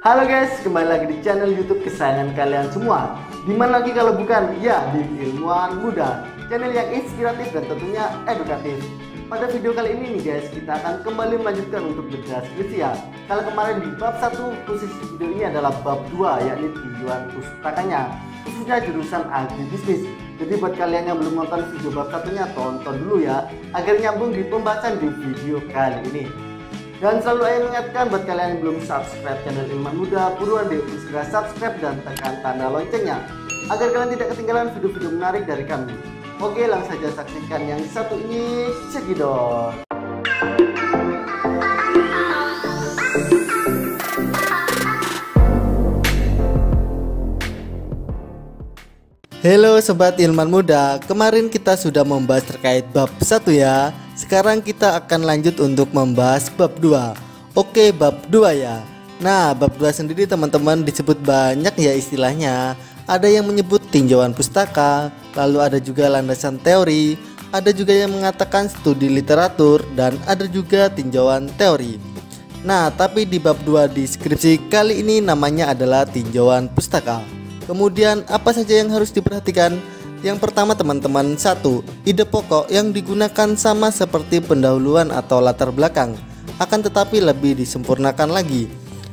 Halo guys, kembali lagi di channel YouTube kesayangan kalian semua. Dimana lagi kalau bukan ya di Ilmuwan Muda, channel yang inspiratif dan tentunya edukatif. Pada video kali ini nih guys, kita akan kembali melanjutkan untuk bedah skripsi ya. Kalau kemarin di bab 1, khusus video ini adalah bab 2, yakni tinjauan pustakanya, khususnya jurusan agribisnis. Jadi buat kalian yang belum nonton video bab 1-nya, tonton dulu ya, agar nyambung di pembahasan di video kali ini. Dan selalu saya mengingatkan buat kalian yang belum subscribe channel Ilmuwan Muda, buruan deh segera subscribe dan tekan tanda loncengnya agar kalian tidak ketinggalan video-video menarik dari kami. Oke, langsung saja saksikan yang satu ini, cekidot. Halo Sobat Ilmuwan Muda, kemarin kita sudah membahas terkait bab 1 ya. Sekarang kita akan lanjut untuk membahas bab 2. Oke, bab 2 ya. Nah, bab 2 sendiri teman-teman disebut banyak ya istilahnya. Ada yang menyebut tinjauan pustaka, lalu ada juga landasan teori, ada juga yang mengatakan studi literatur, dan ada juga tinjauan teori. Nah, tapi di bab 2 di skripsi kali ini namanya adalah tinjauan pustaka. Kemudian apa saja yang harus diperhatikan? Yang pertama teman-teman, 1. Ide pokok yang digunakan sama seperti pendahuluan atau latar belakang, akan tetapi lebih disempurnakan lagi.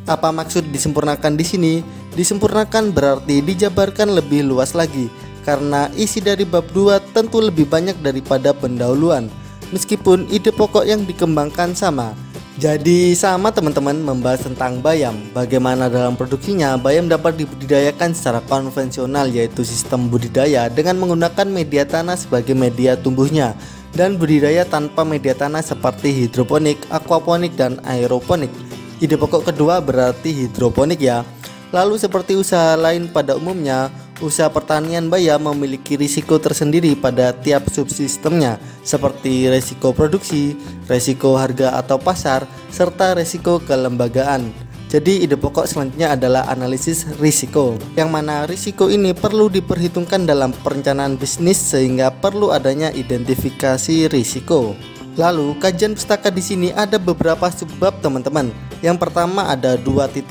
Apa maksud disempurnakan di sini? Disempurnakan berarti dijabarkan lebih luas lagi, karena isi dari bab 2 tentu lebih banyak daripada pendahuluan, meskipun ide pokok yang dikembangkan sama. Jadi sama teman-teman, membahas tentang bayam, bagaimana dalam produksinya bayam dapat dibudidayakan secara konvensional, yaitu sistem budidaya dengan menggunakan media tanah sebagai media tumbuhnya, dan budidaya tanpa media tanah seperti hidroponik, aquaponik, dan aeroponik. Ide pokok kedua berarti hidroponik ya. Lalu seperti usaha lain pada umumnya, usaha pertanian bayam memiliki risiko tersendiri pada tiap subsistemnya, seperti risiko produksi, risiko harga atau pasar, serta risiko kelembagaan. Jadi ide pokok selanjutnya adalah analisis risiko, yang mana risiko ini perlu diperhitungkan dalam perencanaan bisnis sehingga perlu adanya identifikasi risiko. Lalu kajian pustaka di sini ada beberapa subbab teman-teman. Yang pertama ada 2.1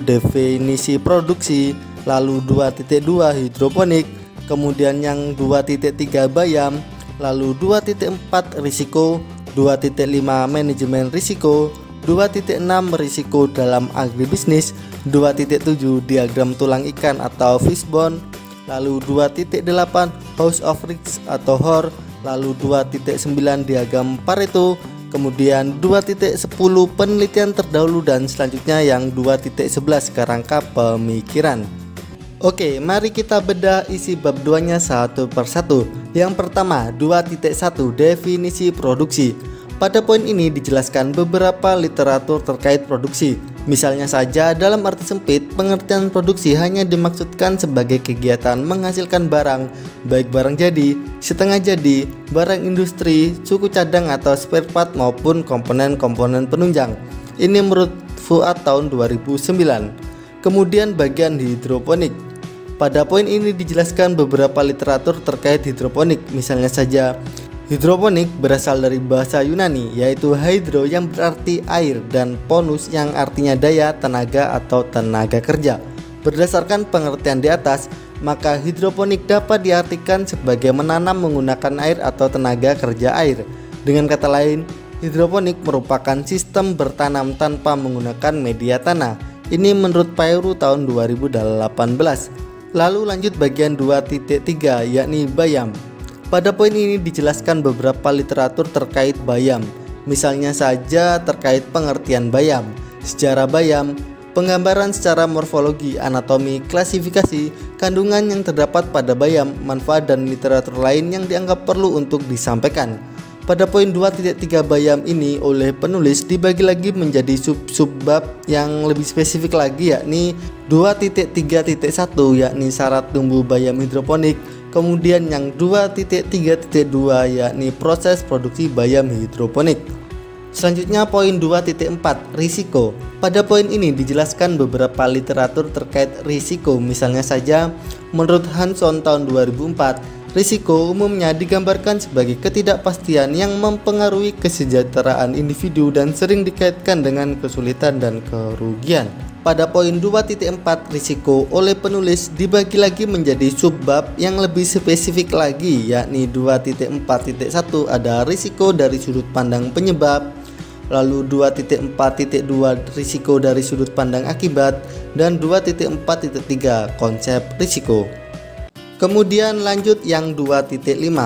definisi produksi, lalu 2.2 hidroponik, kemudian yang 2.3 bayam, lalu 2.4 risiko, 2.5 manajemen risiko, 2.6 risiko dalam agribisnis, 2.7 diagram tulang ikan atau fishbone, lalu 2.8 house of risks atau HOR, lalu 2.9 diagram Pareto, kemudian 2.10 penelitian terdahulu, dan selanjutnya yang 2.11 kerangka pemikiran. Oke, mari kita bedah isi bab 2-nya satu persatu. Yang pertama, 2.1 definisi produksi. Pada poin ini dijelaskan beberapa literatur terkait produksi. Misalnya saja dalam arti sempit, pengertian produksi hanya dimaksudkan sebagai kegiatan menghasilkan barang, baik barang jadi, setengah jadi, barang industri, suku cadang atau spare part maupun komponen-komponen penunjang. Ini menurut Fuad tahun 2009. Kemudian bagian hidroponik. Pada poin ini dijelaskan beberapa literatur terkait hidroponik. Misalnya saja, hidroponik berasal dari bahasa Yunani, yaitu hydro yang berarti air dan ponus yang artinya daya, tenaga atau tenaga kerja. Berdasarkan pengertian di atas, maka hidroponik dapat diartikan sebagai menanam menggunakan air atau tenaga kerja air. Dengan kata lain, hidroponik merupakan sistem bertanam tanpa menggunakan media tanah. Ini menurut Pairu tahun 2018. Lalu lanjut bagian 2.3, yakni bayam. Pada poin ini dijelaskan beberapa literatur terkait bayam. Misalnya saja terkait pengertian bayam, sejarah bayam, penggambaran secara morfologi, anatomi, klasifikasi, kandungan yang terdapat pada bayam, manfaat, dan literatur lain yang dianggap perlu untuk disampaikan. Pada poin 2.3 bayam ini oleh penulis dibagi lagi menjadi sub-subbab yang lebih spesifik lagi, yakni 2.3.1 yakni syarat tumbuh bayam hidroponik. Kemudian yang 2.3.2 yakni proses produksi bayam hidroponik. Selanjutnya poin 2.4 risiko. Pada poin ini dijelaskan beberapa literatur terkait risiko. Misalnya saja menurut Hanson tahun 2004, Risiko umumnya digambarkan sebagai ketidakpastian yang mempengaruhi kesejahteraan individu dan sering dikaitkan dengan kesulitan dan kerugian. Pada poin 2.4, risiko oleh penulis dibagi lagi menjadi subbab yang lebih spesifik lagi, yakni 2.4.1 ada risiko dari sudut pandang penyebab, lalu 2.4.2 risiko dari sudut pandang akibat, dan 2.4.3 konsep risiko. Kemudian lanjut yang 2.5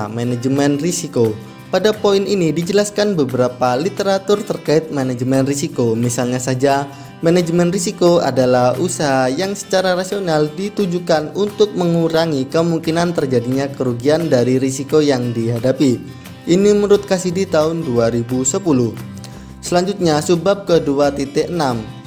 manajemen risiko. Pada poin ini dijelaskan beberapa literatur terkait manajemen risiko. Misalnya saja, manajemen risiko adalah usaha yang secara rasional ditujukan untuk mengurangi kemungkinan terjadinya kerugian dari risiko yang dihadapi. Ini menurut Cassidy tahun 2010. Selanjutnya subbab ke 2.6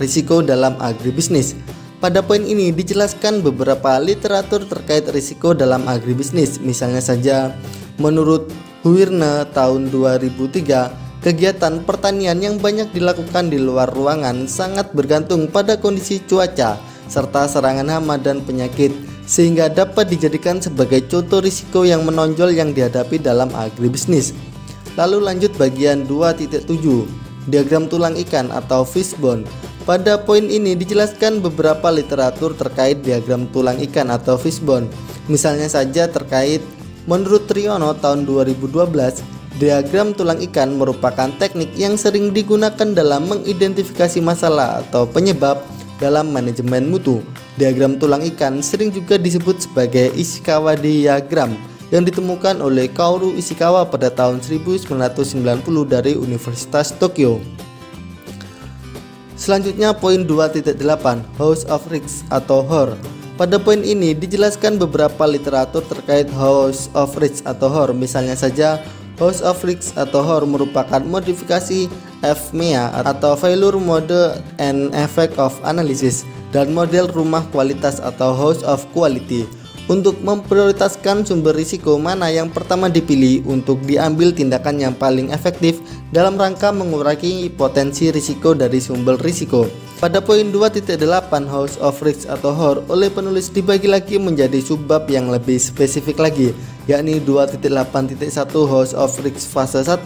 risiko dalam agribisnis. Pada poin ini dijelaskan beberapa literatur terkait risiko dalam agribisnis. Misalnya saja, menurut Huirne tahun 2003, kegiatan pertanian yang banyak dilakukan di luar ruangan sangat bergantung pada kondisi cuaca serta serangan hama dan penyakit, sehingga dapat dijadikan sebagai contoh risiko yang menonjol yang dihadapi dalam agribisnis. Lalu lanjut bagian 2.7, diagram tulang ikan atau fishbone. Pada poin ini dijelaskan beberapa literatur terkait diagram tulang ikan atau fishbone. Misalnya saja terkait menurut Triono tahun 2012, diagram tulang ikan merupakan teknik yang sering digunakan dalam mengidentifikasi masalah atau penyebab dalam manajemen mutu. Diagram tulang ikan sering juga disebut sebagai Ishikawa diagram yang ditemukan oleh Kaoru Ishikawa pada tahun 1990 dari Universitas Tokyo. Selanjutnya poin 2.8 House of Risk atau HOR. Pada poin ini dijelaskan beberapa literatur terkait House of Risk atau HOR. Misalnya saja, House of Risk atau HOR merupakan modifikasi FMEA atau Failure Mode and Effect of Analysis dan model rumah kualitas atau House of Quality untuk memprioritaskan sumber risiko mana yang pertama dipilih untuk diambil tindakan yang paling efektif dalam rangka mengurangi potensi risiko dari sumber risiko. Pada poin 2.8 House of Risk atau HOR oleh penulis dibagi lagi menjadi subbab yang lebih spesifik lagi, yakni 2.8.1 House of Risk fase 1,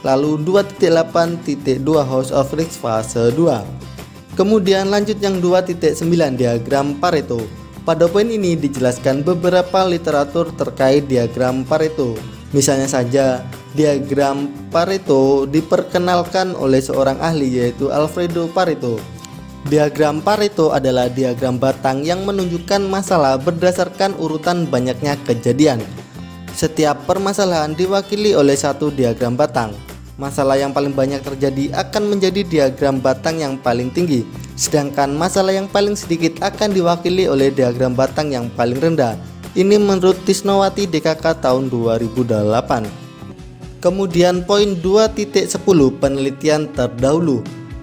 lalu 2.8.2 House of Risk fase 2. Kemudian lanjut yang 2.9 diagram Pareto. Pada poin ini dijelaskan beberapa literatur terkait diagram Pareto. Misalnya saja, diagram Pareto diperkenalkan oleh seorang ahli yaitu Alfredo Pareto. Diagram Pareto adalah diagram batang yang menunjukkan masalah berdasarkan urutan banyaknya kejadian. Setiap permasalahan diwakili oleh satu diagram batang. Masalah yang paling banyak terjadi akan menjadi diagram batang yang paling tinggi, sedangkan masalah yang paling sedikit akan diwakili oleh diagram batang yang paling rendah. Ini menurut Tisnowati DKK tahun 2008. Kemudian poin 2.10 penelitian terdahulu.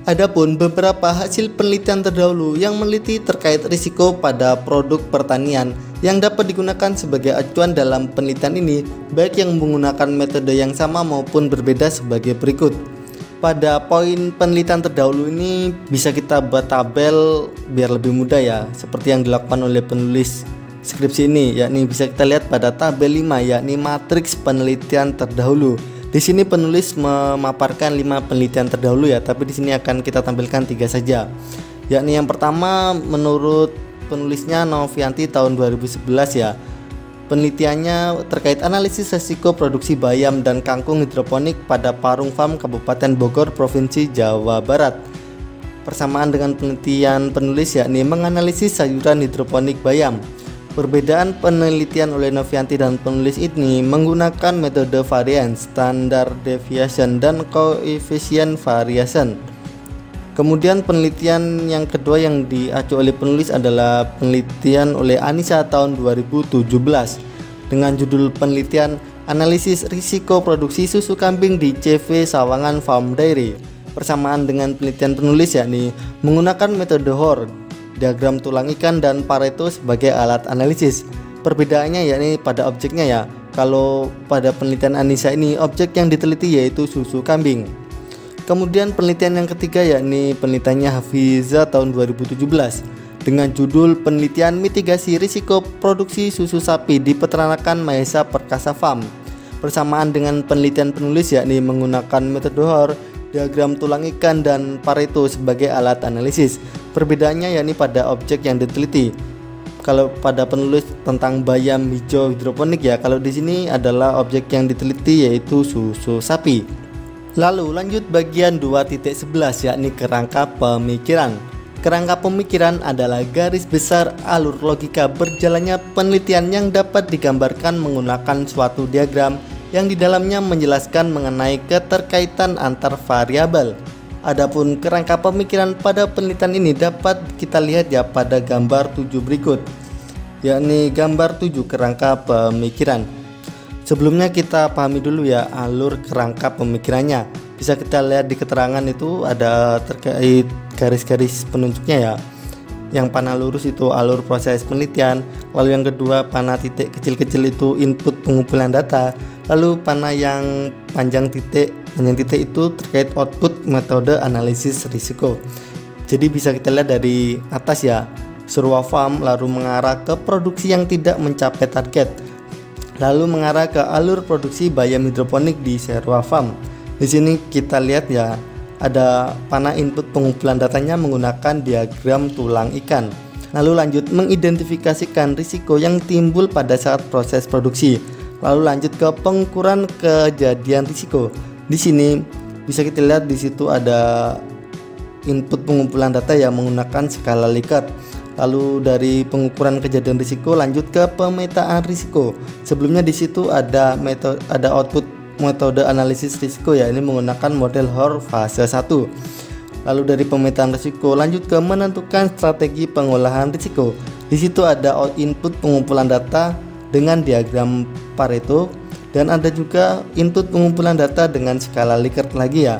Adapun beberapa hasil penelitian terdahulu yang meneliti terkait risiko pada produk pertanian yang dapat digunakan sebagai acuan dalam penelitian ini, baik yang menggunakan metode yang sama maupun berbeda sebagai berikut. Pada poin penelitian terdahulu ini bisa kita buat tabel biar lebih mudah ya, seperti yang dilakukan oleh penulis skripsi ini, yakni bisa kita lihat pada tabel 5, yakni matriks penelitian terdahulu. Di sini penulis memaparkan 5 penelitian terdahulu ya, tapi di sini akan kita tampilkan 3 saja. Yakni yang pertama menurut penulisnya Novianti tahun 2011 ya. Penelitiannya terkait analisis resiko produksi bayam dan kangkung hidroponik pada Parung Farm Kabupaten Bogor, Provinsi Jawa Barat. Persamaan dengan penelitian penulis yakni menganalisis sayuran hidroponik bayam. Perbedaan penelitian oleh Novianti dan penulis ini menggunakan metode variance, standard deviation, dan koefisien variation. Kemudian penelitian yang kedua yang diacu oleh penulis adalah penelitian oleh Anissa tahun 2017 dengan judul penelitian analisis risiko produksi susu kambing di CV Sawangan Farm Dairy. Persamaan dengan penelitian penulis yakni menggunakan metode HOR, diagram tulang ikan, dan Pareto sebagai alat analisis. Perbedaannya yakni pada objeknya ya. Kalau pada penelitian Anissa ini objek yang diteliti yaitu susu kambing. Kemudian penelitian yang ketiga yakni penelitiannya Hafiza tahun 2017 dengan judul Penelitian Mitigasi Risiko Produksi Susu Sapi di Peternakan Mahesa Perkasa Farm. Bersamaan dengan penelitian penulis yakni menggunakan metode Hoare, diagram tulang ikan, dan Pareto sebagai alat analisis. Perbedaannya yakni pada objek yang diteliti. Kalau pada penulis tentang bayam hijau hidroponik ya, kalau di sini adalah objek yang diteliti yaitu susu sapi. Lalu lanjut bagian 2.11 yakni kerangka pemikiran. Kerangka pemikiran adalah garis besar alur logika berjalannya penelitian yang dapat digambarkan menggunakan suatu diagram yang di dalamnya menjelaskan mengenai keterkaitan antar variabel. Adapun kerangka pemikiran pada penelitian ini dapat kita lihat ya pada gambar 7 berikut, yakni gambar 7 kerangka pemikiran. Sebelumnya kita pahami dulu ya alur kerangka pemikirannya. Bisa kita lihat di keterangan itu ada terkait garis-garis penunjuknya ya. Yang panah lurus itu alur proses penelitian, lalu yang kedua panah titik kecil-kecil itu input pengumpulan data, lalu panah yang panjang titik itu terkait output metode analisis risiko. Jadi bisa kita lihat dari atas ya, Seruwa Farm lalu mengarah ke produksi yang tidak mencapai target, lalu mengarah ke alur produksi bayam hidroponik di Seruwa Farm. Di sini kita lihat ya, ada panah input pengumpulan datanya menggunakan diagram tulang ikan. Lalu lanjut mengidentifikasikan risiko yang timbul pada saat proses produksi. Lalu lanjut ke pengukuran kejadian risiko. Di sini bisa kita lihat di situ ada input pengumpulan data yang menggunakan skala Likert. Lalu dari pengukuran kejadian risiko lanjut ke pemetaan risiko. Sebelumnya di situ ada output metode analisis risiko ya, ini menggunakan model Hoare fase 1. Lalu dari pemetaan risiko lanjut ke menentukan strategi pengolahan risiko. Di situ ada input pengumpulan data dengan diagram Pareto dan ada juga input pengumpulan data dengan skala Likert lagi ya.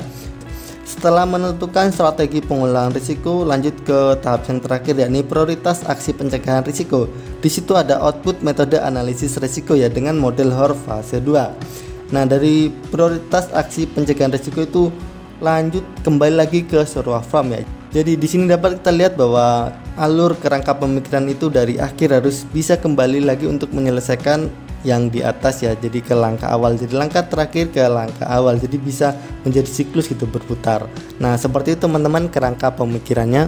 Setelah menentukan strategi pengolahan risiko, lanjut ke tahap yang terakhir yakni prioritas aksi pencegahan risiko. Di situ ada output metode analisis risiko ya dengan model Hoare fase 2. Nah, dari prioritas aksi pencegahan risiko itu lanjut kembali lagi ke Seruwa Farm ya. Jadi di sini dapat kita lihat bahwa alur kerangka pemikiran itu dari akhir harus bisa kembali lagi untuk menyelesaikan yang di atas ya. Jadi ke langkah awal, jadi langkah terakhir ke langkah awal, jadi bisa menjadi siklus gitu berputar. Nah, seperti itu teman-teman kerangka pemikirannya.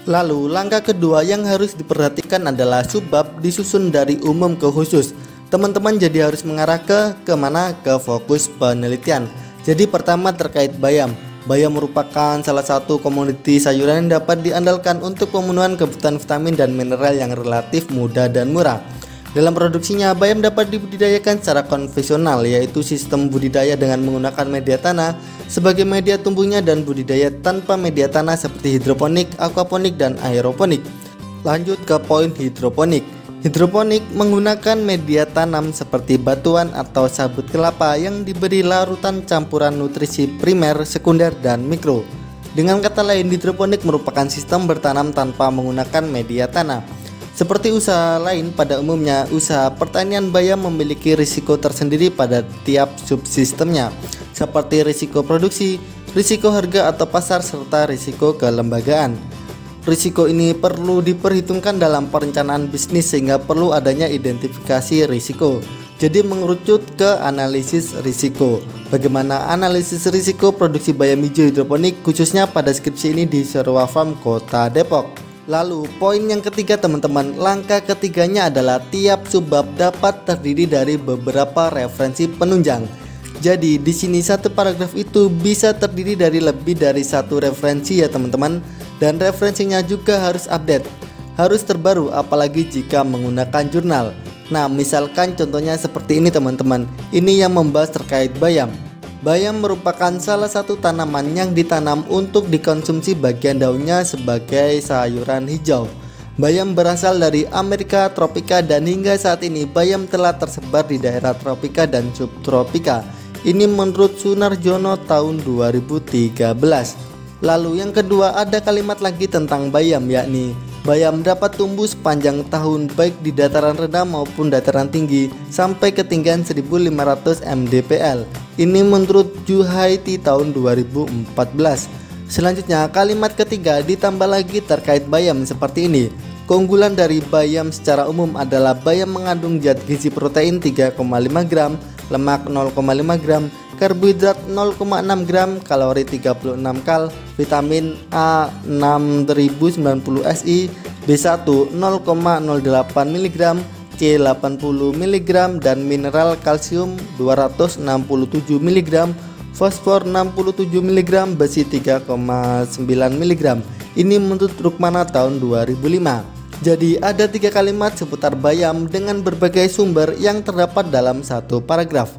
Lalu langkah kedua yang harus diperhatikan adalah subbab disusun dari umum ke khusus. Teman-teman jadi harus mengarah ke mana? Ke fokus penelitian. Jadi pertama terkait bayam. Bayam merupakan salah satu komoditi sayuran yang dapat diandalkan untuk pemenuhan kebutuhan vitamin dan mineral yang relatif mudah dan murah. Dalam produksinya, bayam dapat dibudidayakan secara konvensional, yaitu sistem budidaya dengan menggunakan media tanah sebagai media tumbuhnya dan budidaya tanpa media tanah seperti hidroponik, aquaponik, dan aeroponik. Lanjut ke poin hidroponik. Hidroponik menggunakan media tanam seperti batuan atau sabut kelapa yang diberi larutan campuran nutrisi primer, sekunder, dan mikro. Dengan kata lain, hidroponik merupakan sistem bertanam tanpa menggunakan media tanah. Seperti usaha lain pada umumnya, usaha pertanian bayam memiliki risiko tersendiri pada tiap subsistemnya, seperti risiko produksi, risiko harga atau pasar, serta risiko kelembagaan. Risiko ini perlu diperhitungkan dalam perencanaan bisnis sehingga perlu adanya identifikasi risiko. Jadi mengerucut ke analisis risiko. Bagaimana analisis risiko produksi bayam hijau hidroponik khususnya pada skripsi ini di Seruwa Farm Kota Depok. Lalu poin yang ketiga teman-teman, langkah ketiganya adalah tiap subbab dapat terdiri dari beberapa referensi penunjang. Jadi di sini satu paragraf itu bisa terdiri dari lebih dari satu referensi ya teman-teman. Dan referensinya juga harus update, harus terbaru apalagi jika menggunakan jurnal. Nah, misalkan contohnya seperti ini teman-teman. Ini yang membahas terkait bayam. Bayam merupakan salah satu tanaman yang ditanam untuk dikonsumsi bagian daunnya sebagai sayuran hijau. Bayam berasal dari Amerika tropika dan hingga saat ini bayam telah tersebar di daerah tropika dan subtropika. Ini menurut Sunarjono tahun 2013. Lalu yang kedua ada kalimat lagi tentang bayam, yakni bayam dapat tumbuh sepanjang tahun baik di dataran rendah maupun dataran tinggi sampai ketinggian 1500 mdpl. Ini menurut Juhaiti tahun 2014. Selanjutnya kalimat ketiga ditambah lagi terkait bayam seperti ini. Keunggulan dari bayam secara umum adalah bayam mengandung zat gizi protein 3,5 gram, lemak 0,5 gram, karbohidrat 0,6 gram, kalori 36 kal, vitamin A 6090 Si, B1 0,08 mg, C 80 mg, dan mineral kalsium 267 mg, fosfor 67 mg, besi 3,9 mg. Ini menurut Rukmana tahun 2005. Jadi ada 3 kalimat seputar bayam dengan berbagai sumber yang terdapat dalam satu paragraf.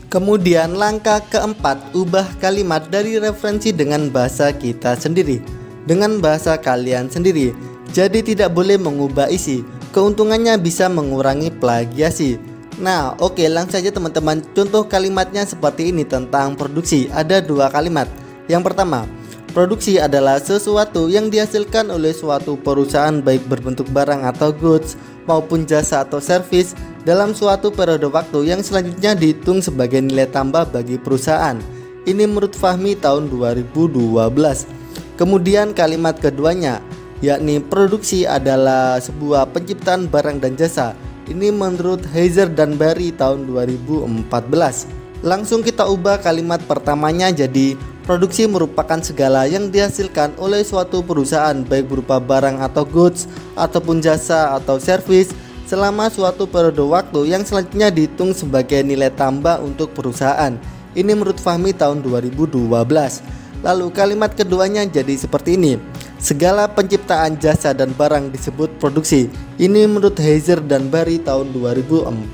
Kemudian langkah keempat, ubah kalimat dari referensi dengan bahasa kita sendiri, dengan bahasa kalian sendiri. Jadi tidak boleh mengubah isi. Keuntungannya bisa mengurangi plagiasi. Nah, oke, langsung saja teman-teman. Contoh kalimatnya seperti ini tentang produksi. Ada 2 kalimat. Yang pertama, produksi adalah sesuatu yang dihasilkan oleh suatu perusahaan baik berbentuk barang atau goods maupun jasa atau servis dalam suatu periode waktu yang selanjutnya dihitung sebagai nilai tambah bagi perusahaan. Ini menurut Fahmi tahun 2012. Kemudian kalimat keduanya, yakni produksi adalah sebuah penciptaan barang dan jasa. Ini menurut Heiser dan Barry tahun 2014. Langsung kita ubah kalimat pertamanya jadi produksi merupakan segala yang dihasilkan oleh suatu perusahaan baik berupa barang atau goods ataupun jasa atau servis selama suatu periode waktu yang selanjutnya dihitung sebagai nilai tambah untuk perusahaan. Ini menurut Fahmi tahun 2012. Lalu kalimat keduanya jadi seperti ini. Segala penciptaan jasa dan barang disebut produksi. Ini menurut Heiser dan Barry tahun 2014.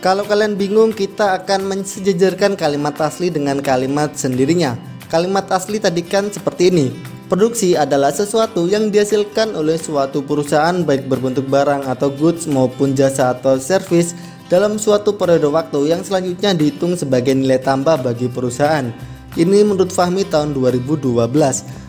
Kalau kalian bingung, kita akan mensejajarkan kalimat asli dengan kalimat sendirinya. Kalimat asli tadi kan seperti ini. Produksi adalah sesuatu yang dihasilkan oleh suatu perusahaan baik berbentuk barang atau goods maupun jasa atau servis dalam suatu periode waktu yang selanjutnya dihitung sebagai nilai tambah bagi perusahaan. Ini menurut Fahmi tahun 2012.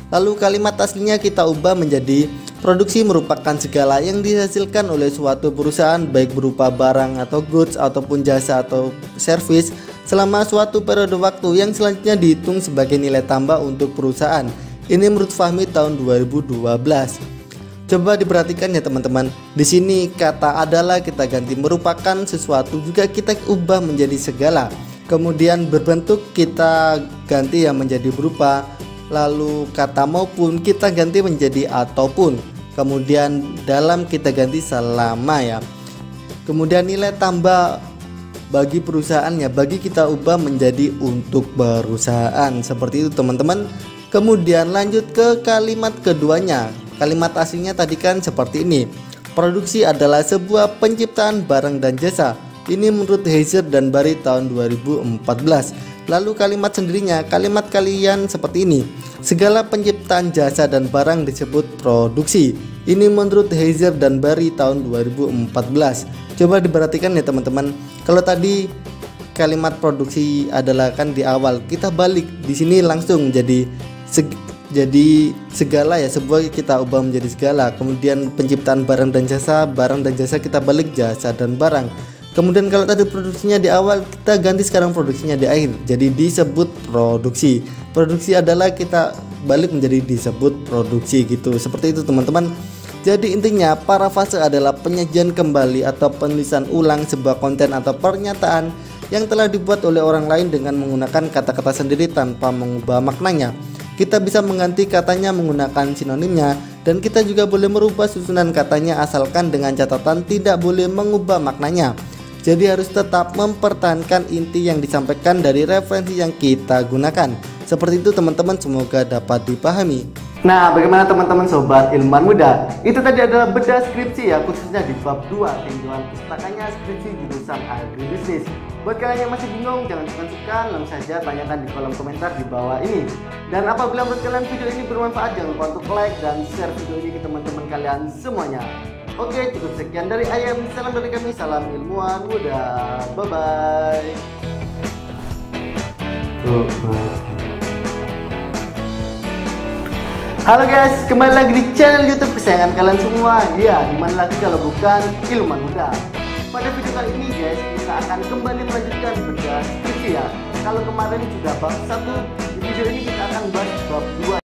Lalu kalimat aslinya kita ubah menjadi produksi merupakan segala yang dihasilkan oleh suatu perusahaan baik berupa barang atau goods ataupun jasa atau servis selama suatu periode waktu yang selanjutnya dihitung sebagai nilai tambah untuk perusahaan. Ini menurut Fahmi tahun 2012. Coba diperhatikan ya teman-teman. Di sini kata adalah kita ganti merupakan sesuatu juga kita ubah menjadi segala. Kemudian berbentuk kita ganti yang menjadi berupa. Lalu kata maupun kita ganti menjadi ataupun. Kemudian dalam kita ganti selama ya. Kemudian nilai tambah bagi perusahaannya bagi kita ubah menjadi untuk perusahaan. Seperti itu teman-teman. Kemudian lanjut ke kalimat keduanya. Kalimat aslinya tadi kan seperti ini. Produksi adalah sebuah penciptaan barang dan jasa. Ini menurut Heiser dan Barry tahun 2014. Lalu kalimat sendirinya, kalimat kalian seperti ini. Segala penciptaan jasa dan barang disebut produksi. Ini menurut Heiser dan Barry tahun 2014. Coba diperhatikan ya teman-teman. Kalau tadi kalimat produksi adalah kan di awal, kita balik di sini langsung jadi segala ya, sebuah kita ubah menjadi segala. Kemudian penciptaan barang dan jasa kita balik jasa dan barang. Kemudian kalau tadi produksinya di awal, kita ganti sekarang produksinya di akhir, jadi disebut produksi. Produksi adalah kita balik menjadi disebut produksi gitu. Seperti itu teman-teman. Jadi intinya parafrase adalah penyajian kembali atau penulisan ulang sebuah konten atau pernyataan yang telah dibuat oleh orang lain dengan menggunakan kata-kata sendiri tanpa mengubah maknanya. Kita bisa mengganti katanya menggunakan sinonimnya, dan kita juga boleh merubah susunan katanya asalkan dengan catatan tidak boleh mengubah maknanya. Jadi harus tetap mempertahankan inti yang disampaikan dari referensi yang kita gunakan. Seperti itu teman-teman, semoga dapat dipahami. Nah, bagaimana teman-teman sobat ilmuwan muda? Itu tadi adalah bedah skripsi ya, khususnya di bab 2 tinjauan pustakannya skripsi jurusan agribisnis. Buat kalian yang masih bingung, jangan sungkan-sungkan, langsung saja tanyakan di kolom komentar di bawah ini. Dan apabila menurut kalian video ini bermanfaat, jangan lupa untuk like dan share video ini ke teman-teman kalian semuanya. Oke, cukup sekian dari Ayam. Salam dari kami, salam ilmuwan muda. Bye-bye. Halo guys, kembali lagi di channel YouTube kesayangan kalian semua. Ya, dimana lagi kalau bukan ilmuwan muda. Pada video kali ini guys, kita akan kembali melanjutkan bedah skripsi ya. Kalau kemarin sudah bab 1 video ini kita akan bahas bab 2.